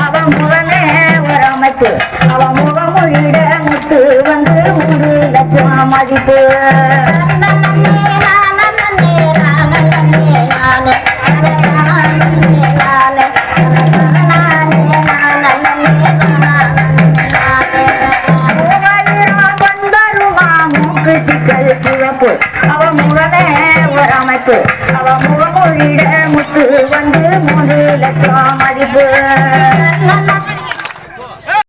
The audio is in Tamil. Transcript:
அவன் முகமே ஒரு அமைப்பு அவன் முகமொழிட முத்து வந்து 3 லட்சம் மதிப்பு சிவப்பு அவன் முகமே ஒரு அமைப்பு அவன் முகமொழிட முத்து வந்து 3 லட்சம் மதிப்பு